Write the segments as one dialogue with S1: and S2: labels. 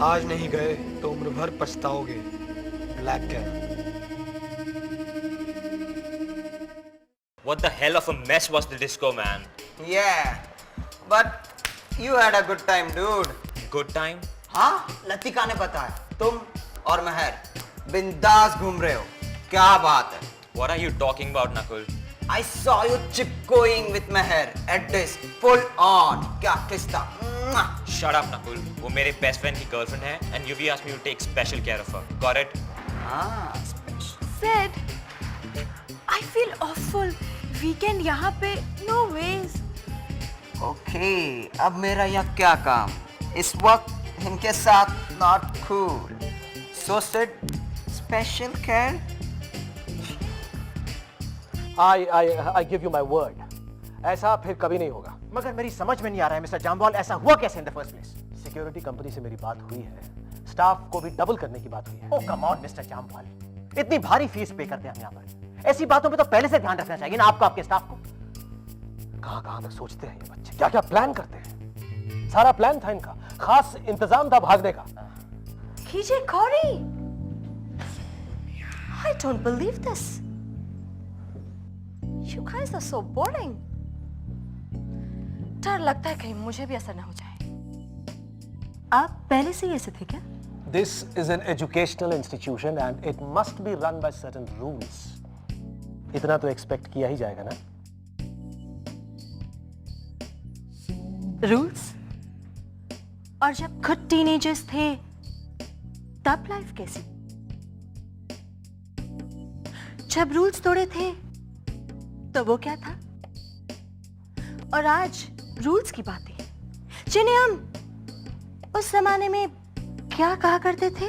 S1: आज नहीं गए तो उम्र भर पछताओगे। Black cap.
S2: What the hell of a mess was the disco, man?
S3: Yeah, but you had a good time, dude.
S2: Good time?
S3: हाँ, लतिका ने बताया तुम और महर बिंदास घूम रहे हो। क्या बात है?
S2: What are you talking about, Nakul?
S3: I saw you chipkoing with Meher at this full on. क्या किस्ता?
S2: Shut up, Nakul. वो मेरे best friend की girlfriend है, and Yuvi asked me to take special care of her. Got it?
S3: हाँ, special.
S4: Sid, I feel awful. Weekend यहाँ पे no ways.
S3: Okay, अब मेरा यहाँ क्या काम? इस वक्त इनके साथ not cool. So Sid, special care.
S5: I give you my word. ऐसा फिर कभी नहीं होगा।
S6: मगर मेरी समझ में नहीं आ रहा है मिस्टर जामवाल, ऐसा हुआ कैसे in the first place?
S5: Security company से मेरी बात हुई है, स्टाफ को भी डबल करने की बात हुई है।
S6: ओह कम ऑन मिस्टर जामवाल, इतनी भारी फीस पे करते हैं हम यहाँ पर। ऐसी बातों पे तो पहले से ध्यान रखना चाहिए ना आपको, आपके स्टाफ को।
S5: कहां तक सोचते हैं ये बच्चे, क्या क्या प्लान करते हैं। सारा प्लान था इनका, खास इंतजाम था भागने का।
S4: कीजिए Gauri, I don't believe this. You guys are so boring. डर लगता है कहीं मुझे भी असर ना हो जाए। आप पहले से ही ऐसे थे क्या?
S5: This is an educational institution and it must be run by certain rules. इतना तो एक्सपेक्ट किया ही जाएगा ना।
S4: रूल्स? और जब खुद टीनेजर्स थे तब लाइफ कैसी? जब रूल्स तोड़े थे तो वो क्या था? और आज रूल्स की बातें जिन्हें हम उस जमाने में क्या कहा करते थे?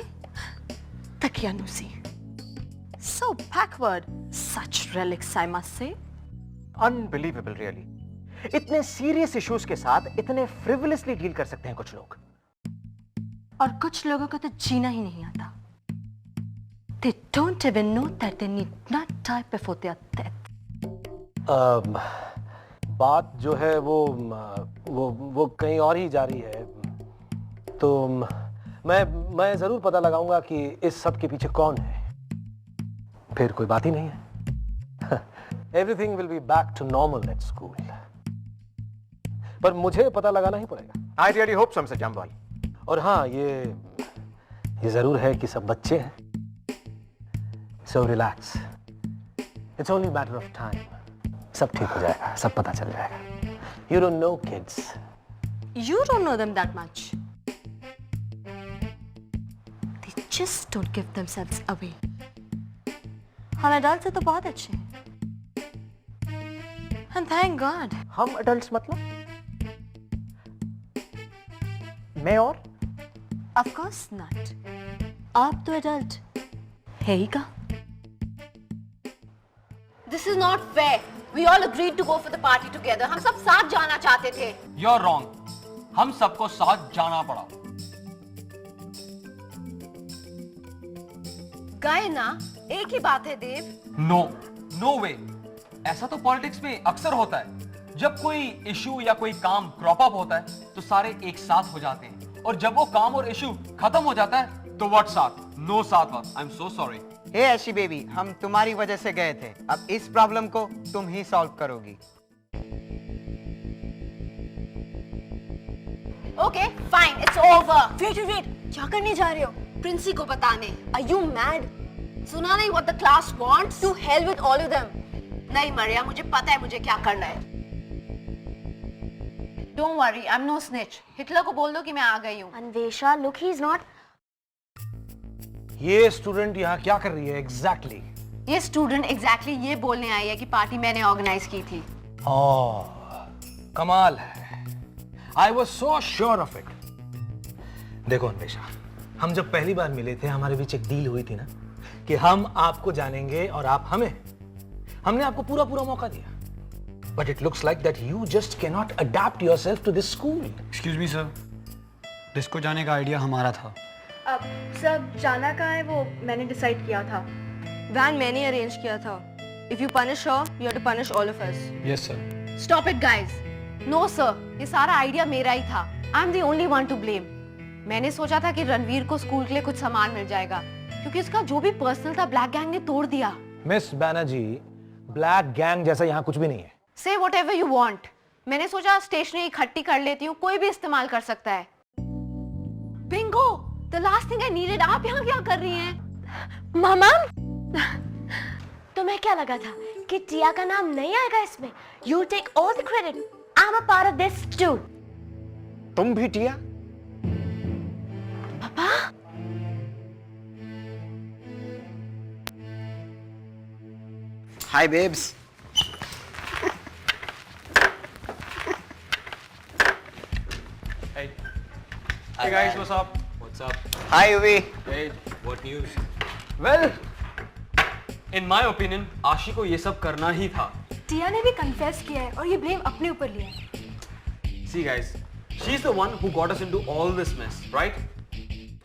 S4: तकियानुसी। So backward, such relics I must say.
S6: Unbelievable really. इतने सीरियस इश्यूज के साथ इतने फ्रिवलसली डील कर सकते हैं कुछ लोग।
S4: और कुछ लोगों को तो जीना ही नहीं आता। They don't even know that they need not die before they are dead.
S5: बात जो है वो कहीं और ही जा रही है। तो मैं जरूर पता लगाऊंगा कि इस सब के पीछे कौन है। फिर कोई बात ही नहीं है। Everything will be back to normal at school. पर मुझे पता लगाना ही पड़ेगा।
S6: I really hope so, mister Jamwal.
S5: और हाँ, ये जरूर है कि सब बच्चे हैं। So relax. It's only a matter of time. सब ठीक हो जाएगा, सब पता चल जाएगा। You don't know kids.
S4: You don't know them that much. They just don't give themselves away. हम adults से तो बहुत अच्छे हैं। And thank God.
S6: हम adults मतलब? मैं और?
S4: Of course not. आप तो adult है ही का?
S7: This is not fair. We all agreed to go for the party together. हम सब साथ जाना चाहते थे।
S8: You're wrong. हम सबको साथ जाना पड़ा।
S7: गए ना, एक ही बात है देव।
S8: No way. ऐसा तो पॉलिटिक्स में अक्सर होता है। जब कोई इशू या कोई काम क्रॉप अप होता है तो सारे एक साथ हो जाते हैं, और जब वो काम और इशू खत्म हो जाता है तो व्हाट साथ? नो साथ बात। I am so sorry.
S3: हे ऐशी बेबी, हम तुम्हारी वजह से गए थे। अब इस प्रॉब्लम को तुम ही सॉल्व करोगी।
S7: Okay, fine, it's over.
S4: Wait. क्या करने जा रहे हो?
S7: प्रिंसी को बताने। Are you mad? सुना नहीं what the class wants? To hell with all of them. नहीं मरिया, मुझे पता है मुझे क्या करना है। Don't worry, I'm no snitch. Hitler को बोल दो कि मैं आ गई हूँ।
S4: Anvesha, look, he's not.
S5: ये स्टूडेंट यहाँ क्या कर रही है एग्जैक्टली?
S7: ये स्टूडेंट एग्जैक्टली ये बोलने आई है कि पार्टी मैंने ऑर्गेनाइज की थी।
S5: कमाल है। I was so sure of it. देखो अन्वेषा, हम जब पहली बार मिले थे हमारे बीच एक डील हुई थी ना कि हम आपको जानेंगे और आप हमें। हमने आपको पूरा मौका दिया। But it looks like that you just cannot adapt yourself to this school.
S8: Excuse me, sir.
S1: Disco जाने का आइडिया हमारा था।
S4: अब सब जाना कहाँ है वो मैंने डिसाइड किया था। वैन मैंने अरेंज किया था। If you punish her you have to punish all of us.
S1: Yes sir.
S7: Stop it guys. No sir, ये सारा आइडिया मेरा ही था। I am the only one to blame. मैंने सोचा था कि रणवीर को स्कूल के लिए कुछ सामान मिल जाएगा, क्योंकि उसका जो भी पर्सनल था ब्लैक गैंग ने तोड़ दिया।
S5: मिस बैनर्जी, ब्लैक गैंग जैसा यहाँ कुछ भी नहीं है।
S7: Say whatever you want. मैंने सोचा स्टेशनरी इकट्ठी कर लेती हूँ, कोई भी इस्तेमाल कर सकता है। Bingo! The last thing I needed. आप यहाँ क्या कर रही हैं?
S4: मामा
S9: तुम्हें क्या लगा था कि टिया का नाम नहीं आएगा इसमें? You take all the credit. I'm a part of this too.
S6: तुम भी टिया?
S9: पापा?
S3: Hi babes.
S2: Hey. Hey guys, what's up? What's up?
S3: Hi Uvi.
S2: Hey, what news?
S8: Well, in my opinion, आशी को ये सब करना ही था।
S4: टिया ने भी कन्फेस किया है और ये ब्लेम अपने ऊपर लिया है।
S8: See guys, she's the one who got us into all this mess, right?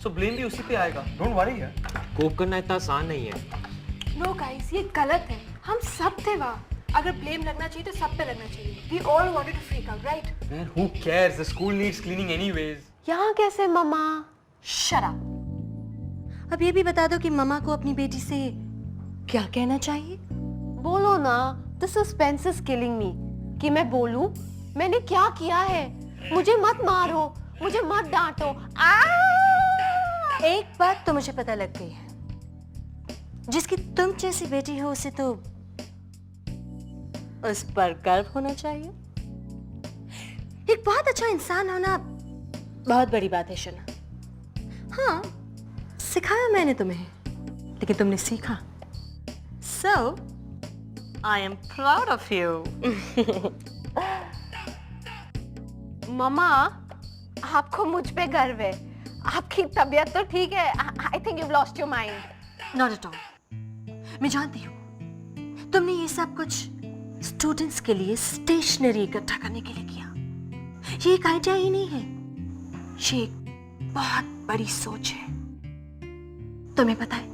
S8: So blame भी उसी पे आएगा। Don't worry यार।
S2: कोप करना इतना आसान नहीं है।
S4: नो गाइस, ये गलत है। हम सब थे वहाँ। अगर ब्लेम लगना चाहिए तो सब पे लगना चाहिए। We all wanted to freak out, right?
S8: Man, who cares? The school needs cleaning anyways.
S7: यहाँ कैसे मम्मा?
S4: Shut up. अब ये भी बता दो कि मम्मा को अपनी बेटी से क्या कहना चाहिए?
S7: बोलो ना। The suspense is killing me. कि मैं बोलूं? मैंने क्या किया है? मुझे मत मारो, मुझे मत डांटो।
S4: एक बात तो मुझे पता लग गई है। जिसकी तुम जैसी बेटी हो उसे तो उस पर गर्व होना चाहिए। एक बहुत अच्छा इंसान होना बहुत बड़ी बात है शना। हाँ, सिखाया मैंने तुम्हें, लेकिन तुमने सीखा। So, I am proud of you.
S7: मम्मा, आपको मुझ पे गर्व है। आपकी तबीयत तो ठीक है। I think you've lost your mind.
S4: Not at all. मैं जानती हूँ तुमने ये सब कुछ स्टूडेंट्स के लिए स्टेशनरी इकट्ठा करने के लिए किया। ये एक आइडिया ही नहीं है, ये एक बहुत बड़ी सोच है। तुम्हें पता है,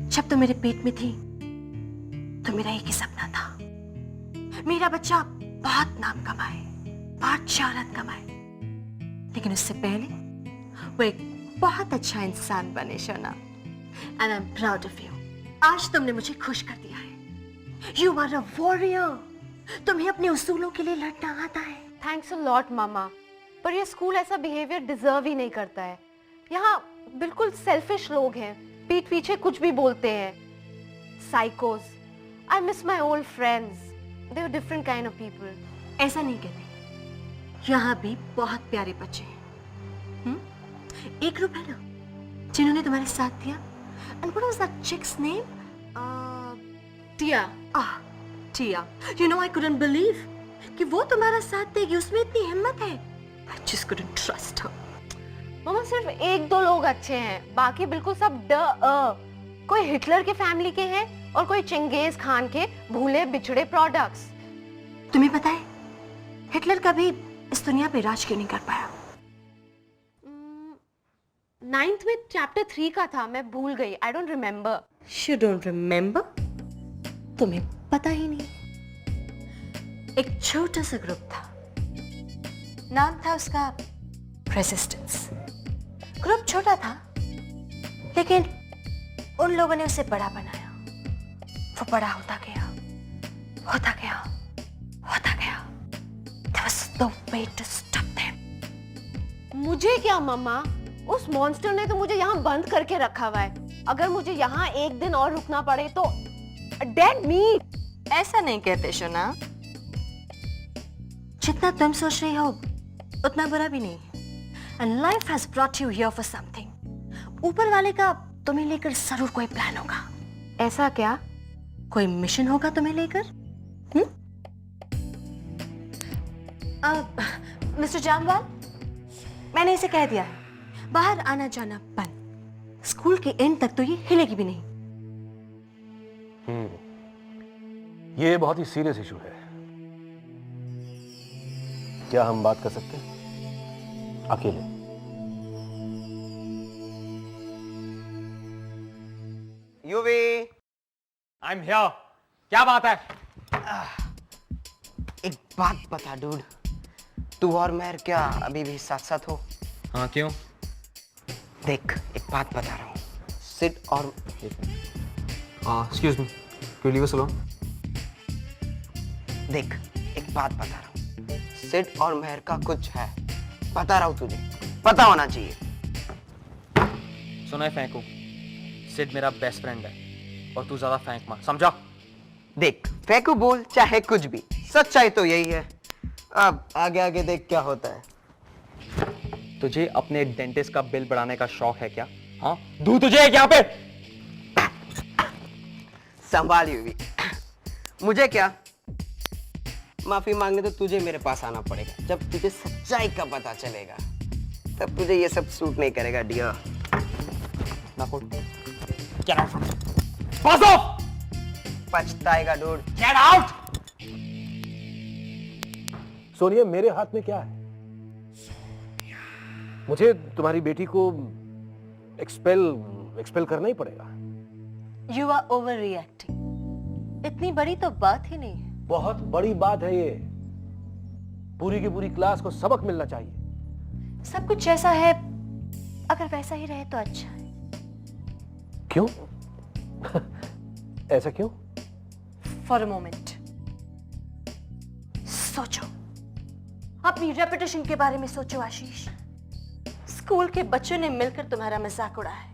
S4: जब तुम मेरे पेट में थी तो मेरा एक ही सपना था, मेरा बच्चा बहुत नाम कमाए, बहुत शोहरत कमाए, लेकिन उससे पहले वो एक बहुत अच्छा इंसान बने Shona. And I'm proud of you. आज तुमने मुझे खुश कर दिया है। You are a warrior. तुम्हें अपने उसूलों के लिए लड़ना आता है।
S7: Thanks a lot, मामा। पर ये स्कूल ऐसा बिहेवियर डिजर्व ही नहीं करता है। यहाँ बिल्कुल सेल्फिश लोग हैं, पीठ पीछे कुछ भी बोलते हैं। साइकोस। I miss my old friends. They were different kind of people.
S4: ऐसा नहीं कहते। यहाँ भी बहुत प्यारे बच्चे हैं। एक ग्रुप है ना जिन्होंने तुम्हारे साथ दिया। And what was that chick's name? Tia. Tia. You know, I couldn't believe कि वो तुम्हारा साथ देगी, उसमें इतनी हिम्मत है। I just couldn't trust her.
S7: मामा, सिर्फ एक दो लोग अच्छे हैं, बाकी बिल्कुल सब कोई हिटलर के फैमिली के हैं और कोई चिंगेज खान के भूले बिछड़े प्रोडक्ट्स।
S4: तुम्हें पता है, हिटलर कभी इस दुनिया पे राज क्यों नहीं कर पाया?
S7: 9th में चैप्टर 3 का था, मैं भूल गई। I don't remember.
S4: You don't remember? तुम्हें पता ही नहीं। एक छोटा सा ग्रुप था, नाम था उसका रेजिस्टेंस। ग्रुप छोटा था, लेकिन उन लोगों ने उसे बड़ा बनाया। वो बड़ा होता गया, होता गया, होता गया। There was no way to stop them.
S7: मुझे क्या मम्मा, उस मॉन्स्टर ने तो मुझे यहाँ बंद करके रखा हुआ है। अगर मुझे यहाँ एक दिन और रुकना पड़े तो डेड मीट।
S4: ऐसा नहीं कहते शोना। जितना तुम सोच रही हो उतना बुरा भी नहीं। And life has brought you here for something. ऊपर वाले का तुम्हें लेकर जरूर कोई प्लान होगा।
S7: ऐसा क्या?
S4: कोई मिशन होगा तुम्हें लेकर। मिस्टर जामवाल, मैंने इसे कह दिया है, बाहर आना जाना बंद। स्कूल के एंड तक तो ये हिलेगी भी नहीं।
S5: ये बहुत ही सीरियस इशू है। क्या हम बात कर सकते हैं अकेले?
S3: UV,
S8: I am here. क्या बात है?
S3: एक बात बता डूड, तू और मैं क्या अभी भी साथ साथ हो?
S8: हाँ, क्यों?
S3: देख, एक बात बता रहा हूँ, सिड और
S8: excuse me, can leave us alone?
S3: देख, एक बात बता रहा हूँ, सिड और मेहर का कुछ है, बता रहा हूँ तुझे, पता होना चाहिए।
S8: सुना है फेंकू, सिड मेरा बेस्ट फ्रेंड है और तू ज्यादा फेंक मत, समझा?
S3: देख, फेंकू बोल चाहे कुछ भी, सच्चाई तो यही है। अब आगे आगे देख क्या होता है।
S8: तुझे अपने डेंटिस्ट का बिल बढ़ाने का शौक है क्या? हाँ, दूं तुझे एक यहाँ पे।
S3: संभाल यूवी, मुझे क्या, माफी मांगने तो तुझे मेरे पास आना पड़ेगा। जब तुझे सच्चाई का पता चलेगा तब तुझे ये सब सूट नहीं करेगा डियर।
S8: ना code, get out, pass off,
S3: पछताएगा डूड।
S8: Get out.
S5: सोनिया, मेरे हाथ में क्या है? मुझे तुम्हारी बेटी को एक्सपेल करना ही पड़ेगा।
S4: You are over reacting. इतनी बड़ी तो बात ही नहीं है।
S5: बहुत बड़ी बात है ये। पूरी की पूरी क्लास को सबक मिलना चाहिए।
S4: सब कुछ जैसा है, अगर वैसा ही रहे तो अच्छा है।
S5: क्यों? ऐसा क्यों?
S4: फॉर अ मोमेंट सोचो, अपनी रेपुटेशन के बारे में सोचो आशीष। स्कूल के बच्चों ने मिलकर तुम्हारा मजाक उड़ाया है।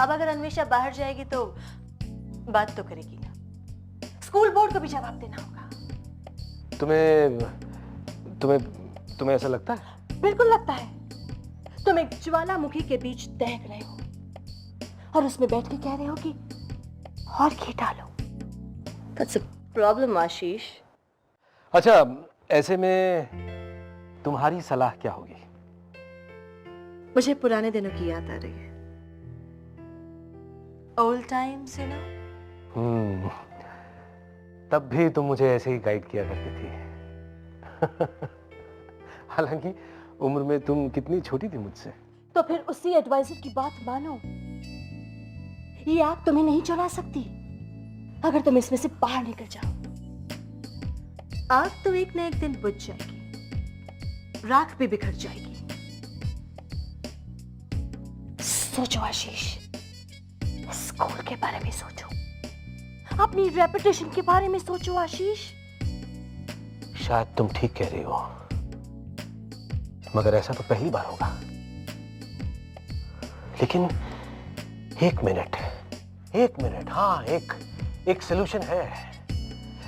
S4: अब अगर अन्वेषा बाहर जाएगी तो बात तो करेगी ना। स्कूल बोर्ड को भी जवाब देना होगा।
S5: तुम्हें ऐसा लगता है?
S4: बिल्कुल लगता है। तुम एक ज्वालामुखी के बीच दहक रहे हो और उसमें बैठ के कह रहे हो कि और घी डालो। That's a problem, आशीष।
S5: अच्छा, ऐसे में तुम्हारी सलाह क्या होगी?
S4: मुझे पुराने दिनों की याद आ रही है। Old times, you know.
S5: तब भी तुम मुझे ऐसे ही गाइड किया करती थी। हालांकि उम्र में तुम कितनी छोटी थी मुझसे।
S4: तो फिर उसी एडवाइजर की बात मानो। ये आग तुम्हें नहीं जला सकती अगर तुम इसमें से बाहर निकल जाओ। आग तो एक न एक दिन बुझ जाएगी, राख भी बिखर जाएगी। सोचो आशीष, स्कूल के बारे में सोचो, अपनी रेपुटेशन के बारे में सोचो आशीष।
S5: शायद तुम ठीक कह रही हो, मगर ऐसा तो पहली बार होगा। लेकिन एक मिनट, हाँ, एक सलूशन है।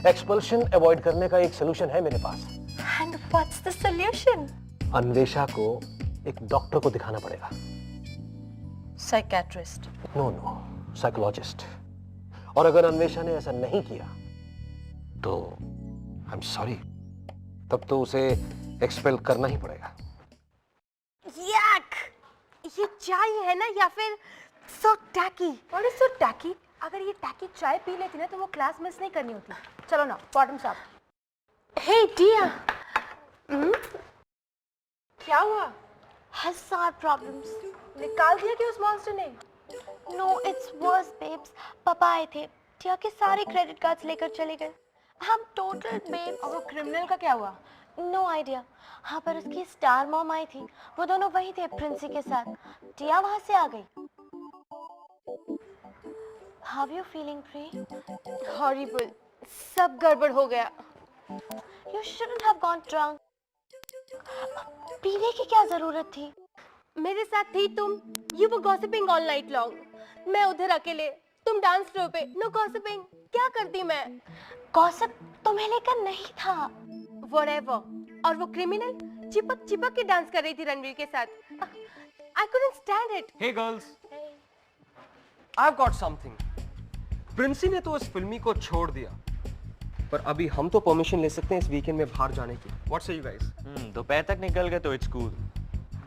S5: एक्सपल्शन अवॉइड करने का एक सलूशन है मेरे पास।
S4: And what's the solution?
S5: Anvesha को एक डॉक्टर को दिखाना पड़ेगा।
S4: Psychiatrist.
S5: No, psychologist. और अगर अन्वेषा ने ऐसा नहीं किया तो आई एम सॉरी, तब तो उसे एक्सपेल करना ही पड़ेगा।
S4: Yuck! ये चाय है ना या फिर so tacky? What is so tacky? अगर ये tacky चाय पी लेती ना तो वो क्लास मिस नहीं करनी होती। चलो ना, bottoms up. Hey dear. क्या हुआ?
S9: Hazard problems.
S4: निकाल दिया कि उस मॉन्स्टर ने?
S9: No, it's worse, babes. पापा आए थे, टिया के सारे क्रेडिट कार्ड्स लेकर चले गए। हम टोटल babes.
S4: और वो क्रिमिनल का क्या हुआ?
S9: No idea. हाँ, पर उसकी स्टार मॉम आई थी, वो दोनों वही थे प्रिंसी के साथ। टिया वहां से आ गई। How are you feeling, Pri?
S4: Horrible. सब गड़बड़ हो गया।
S9: You shouldn't have gone drunk. पीने की क्या जरूरत थी?
S4: मेरे साथ थी तुम। You were gossiping all night long. मैं उधर अकेले, तुम डांस फ्लोर पे। No gossiping. क्या करती मैं?
S9: Gossip तुम्हें लेकर नहीं था।
S4: Whatever. और वो क्रिमिनल चिपक चिपक के डांस कर रही थी रणवीर के साथ। I couldn't stand it.
S8: Hey girls, I've got something. Princy ने तो इस फिल्मी को छोड़ दिया, पर अभी हम तो परमिशन ले सकते हैं इस वीकेंड में बाहर जाने की। What say you guys?
S2: दोपहर तक निकल गए तो इट्स कूल।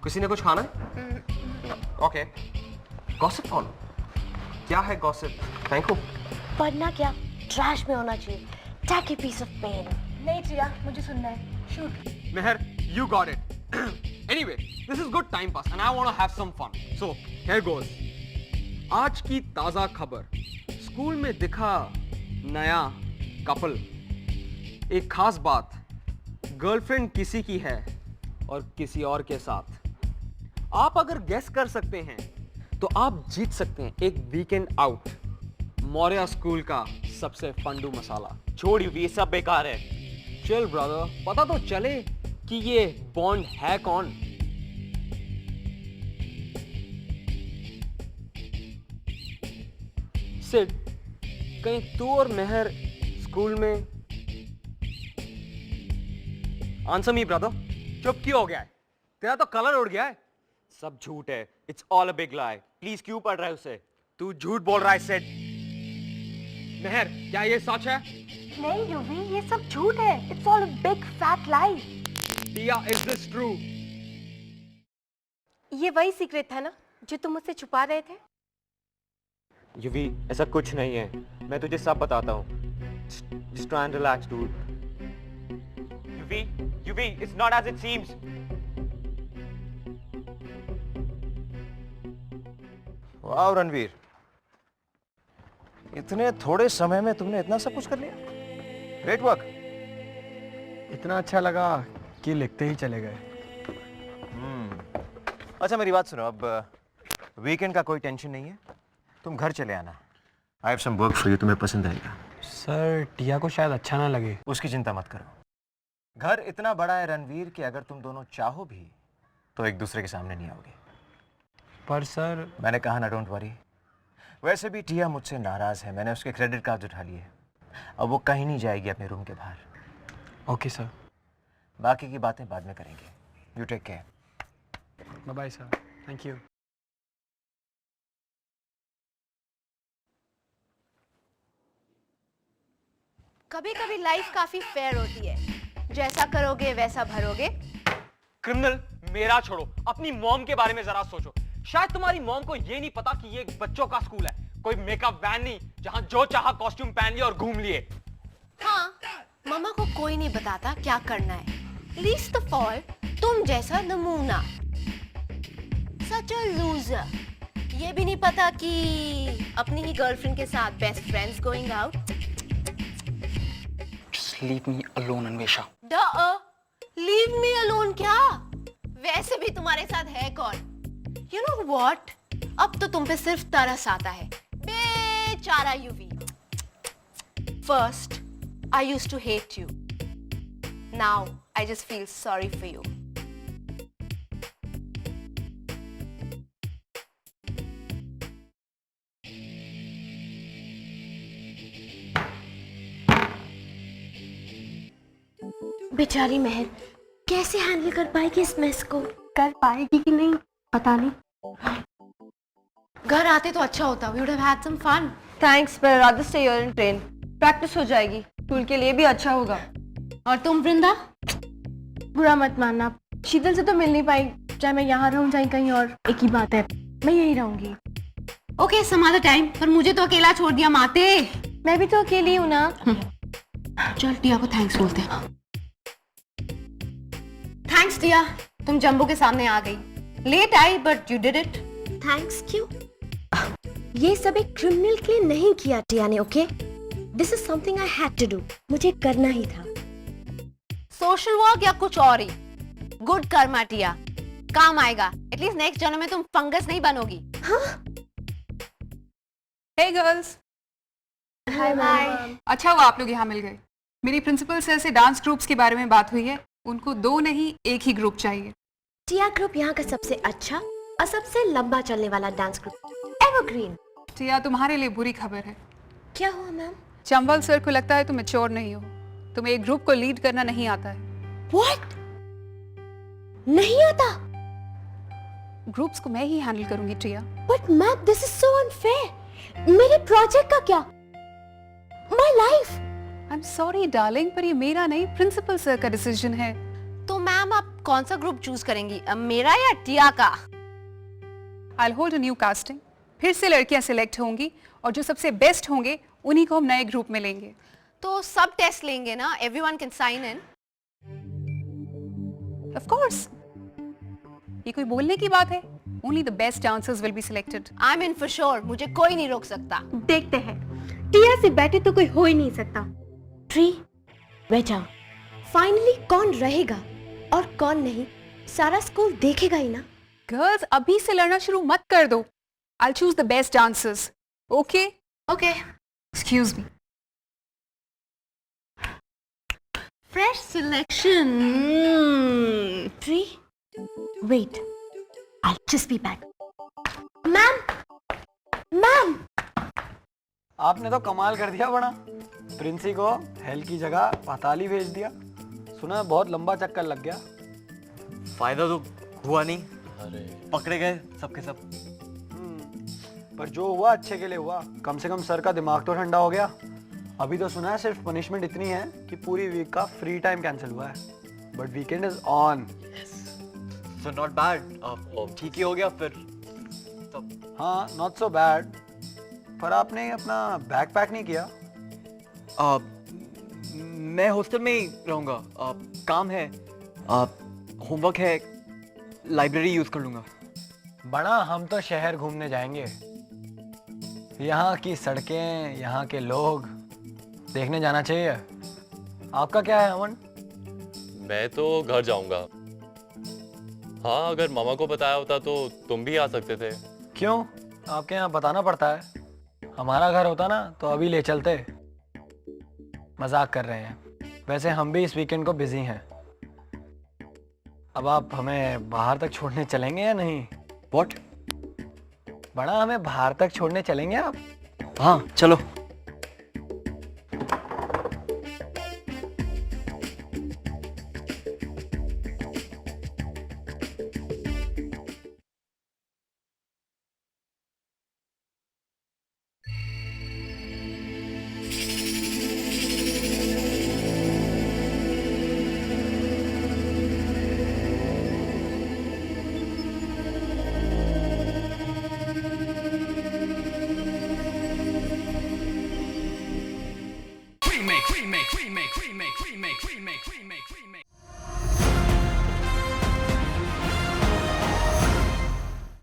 S8: किसी ने कुछ खाना है? ओके। गॉसिप कौन? क्या है गॉसिप? Thank you.
S9: पढ़ना क्या? ट्रैश में होना चाहिए। Tacky piece of pain.
S4: नहीं जिया, मुझे सुनना है। Shoot.
S8: Meher, you got it. Anyway, this is good time pass and I want to have some fun. So, here goes. आज की ताजा खबर, स्कूल में दिखा नया कपल। एक खास बात, गर्लफ्रेंड किसी की है और किसी और के साथ। आप अगर गेस कर सकते हैं तो आप जीत सकते हैं एक वीकेंड आउट, मौर्या स्कूल का सबसे फंडू मसाला।
S2: छोड़ यूवी, ये सब बेकार है।
S8: चल ब्रदर, पता तो चले कि ये बॉन्ड है कौन। सिड, कहीं तू और मेहर स्कूल में? Answer me brother. चुप क्यों हो गया है? तेरा तो कलर उड़ गया है।
S2: सब झूठ है। It's all a big lie. Please क्यों पढ़ रहा है उसे?
S8: तू झूठ बोल रहा है सिड। मेहर, क्या ये सच है?
S4: नहीं यूवी, ये सब झूठ है। It's all a big fat lie.
S8: Tia, is this true?
S4: ये वही सीक्रेट था ना जो तुम मुझसे छुपा रहे थे?
S2: यूवी, ऐसा कुछ नहीं है। मैं तुझे सब बताता हूँ। Just try and relax, dude. Yuvi, it's not as it seems.
S6: वाह रणवीर, इतने थोड़े समय में तुमने इतना सब कुछ कर लिया। Great work.
S1: इतना अच्छा लगा कि लिखते ही चले गए।
S6: अच्छा मेरी बात सुनो, अब वीकेंड का कोई टेंशन नहीं है, तुम घर चले आना। I have some work for you, तुम्हें पसंद आएगा।
S1: सर, टिया को शायद अच्छा ना लगे।
S6: उसकी चिंता मत करो। घर इतना बड़ा है रणवीर कि अगर तुम दोनों चाहो भी तो एक दूसरे के सामने नहीं आओगे।
S1: पर सर,
S6: मैंने कहा ना, डोंट वरी। वैसे भी टिया मुझसे नाराज है, मैंने उसके क्रेडिट कार्ड उठा लिए। अब वो कहीं नहीं जाएगी अपने रूम के बाहर।
S1: Okay sir.
S6: बाकी की बातें बाद में करेंगे। You take care.
S1: Bye bye sir. Thank you.
S7: कभी कभी लाइफ काफी फेयर होती है, जैसा करोगे वैसा भरोगे।
S8: क्रिमिनल, मेरा छोड़ो, अपनी मॉम के बारे में जरा सोचो। शायद तुम्हारी मॉम को ये नहीं पता कि ये एक बच्चों का स्कूल है, कोई मेकअप वैन नहीं जहां जो चाहा कॉस्ट्यूम पहन लिया और घूम लिए।
S7: हाँ, मम्मा को कोई नहीं बताता क्या करना है। लीस्ट ऑफ ऑल तुम जैसा नमूना। सच अ लूजर। ये भी नहीं पता कि अपनी ही गर्लफ्रेंड के साथ best friends going out.
S10: Leave me alone, Anvesha.
S7: Leave me alone क्या? वैसे भी तुम्हारे साथ है कौन? यू नो व्हाट, अब तो तुम पे सिर्फ तरस आता है। बेचारा Yuvi. First I used to hate you, now I just feel sorry for you.
S9: बेचारी महर कैसे हैंडल कर पाएगी इस मेस को?
S4: कर पाएगी कि नहीं पता नहीं।
S7: घर आते तो अच्छा होता, we would have had some fun.
S4: Thanks, पर rather stay here in train. Practice हो जाएगी, स्कूल के लिए भी अच्छा होगा।
S7: और तुम वृंदा?
S4: बुरा मत मानना, शीतल से तो मिल नहीं पाई, चाहे मैं यहाँ रहूँ चाहे कहीं और, एक ही बात है, मैं यहीं रहूंगी।
S7: Okay, some other time. पर मुझे तो अकेला छोड़ दिया माते।
S4: मैं भी तो अकेली हूँ ना।
S7: चल टिया को थैंक्स बोलते हैं। थैंक्स टिया, तुम जंबो के सामने आ गई। लेट आई but you did it.
S9: Thanks क्यों? ये सब एक क्रिमिनल के लिए नहीं किया टिया ने, okay? This is something I had to do, मुझे करना ही था।
S7: सोशल वर्क या कुछ और ही? गुड कर्मा टिया, काम आएगा। एटलीस्ट नेक्स्ट जन्म में तुम फंगस नहीं बनोगी।
S11: हे गर्ल्स।
S4: Hi bye.
S11: अच्छा हुआ आप लोग यहाँ मिल गए। मेरी प्रिंसिपल सर से डांस ग्रुप्स के बारे में बात हुई है, उनको 2 नहीं 1 ही ग्रुप चाहिए।
S9: टिया ग्रुप यहाँ का सबसे अच्छा और सबसे लंबा चलने वाला डांस ग्रुप, एवरग्रीन।
S11: टिया, तुम्हारे लिए बुरी खबर है।
S9: क्या हुआ मैम?
S11: चंबल सर को लगता है तुम मैच्योर नहीं हो, तुम्हें एक ग्रुप को लीड करना नहीं आता है।
S9: व्हाट? नहीं आता?
S11: ग्रुप्स को मैं ही हैंडल करूंगी Tia.
S9: But ma'am this is so unfair. मेरे प्रोजेक्ट का क्या? My life.
S11: I am sorry darling, पर ये मेरा नहीं, प्रिंसिपल सर का डिसीजन है।
S7: तो मैम आप कौन सा ग्रुप चूज करेंगी, मेरा या टिया का?
S11: I will hold a new casting, फिर से लड़कियां सिलेक्ट होंगी और जो सबसे बेस्ट होंगे उन्हीं को हम नए ग्रुप में लेंगे।
S7: तो सब टेस्ट लेंगे ना? Everyone can sign in.
S11: Of course, ये कोई बोलने की बात है? Only the best dancers will be selected.
S7: I'm in for sure. मुझे कोई नहीं रोक सकता.
S9: देखते हैं, टिया से बैठे तो कोई हो ही नहीं सकता. ट्री, बैठ जाओ. फाइनली कौन रहेगा और कौन नहीं, सारा स्कूल देखेगा ही ना.
S11: Girls, अभी से लड़ना शुरू मत कर दो. I'll choose the best dancers. Okay?
S7: Okay.
S11: Excuse me.
S7: Fresh selection.
S9: Tree, wait. I'll just be back. Ma'am, ma'am.
S1: आपने तो कमाल कर दिया बड़ा. प्रिंसी को हेल की जगह पाताल ही भेज दिया. सुना है बहुत लंबा चक्कर लग गया.
S6: फायदा तो हुआ नहीं. पकड़े गए सबके सब.
S1: पर जो हुआ अच्छे के लिए हुआ. कम से कम सर का दिमाग तो ठंडा हो गया. अभी तो सुना है सिर्फ पनिशमेंट इतनी है कि पूरी वीक का फ्री टाइम कैंसिल हुआ है. But weekend is on.
S6: So not bad. ठीक ही हो गया फिर.
S1: हाँ, नॉट सो बैड. पर आपने अपना बैग पैक नहीं किया.
S6: मैं हॉस्टल में ही रहूँगा. काम है, होमवर्क है, लाइब्रेरी यूज कर लूँगा.
S1: बड़ा हम तो शहर घूमने जाएंगे. यहाँ की सड़कें, यहाँ के लोग देखने जाना चाहिए. आपका क्या है अमन?
S12: मैं तो घर जाऊंगा. हाँ, अगर मामा को बताया होता तो तुम भी आ सकते थे.
S1: क्यों? आपके यहाँ बताना पड़ता है. हमारा घर होता ना तो अभी ले चलते. मजाक कर रहे हैं. वैसे हम भी इस वीकेंड को बिजी हैं. अब आप हमें बाहर तक छोड़ने चलेंगे या नहीं?
S6: What?
S1: बड़ा हमें बाहर तक छोड़ने चलेंगे आप?
S6: हाँ, चलो.
S10: remake.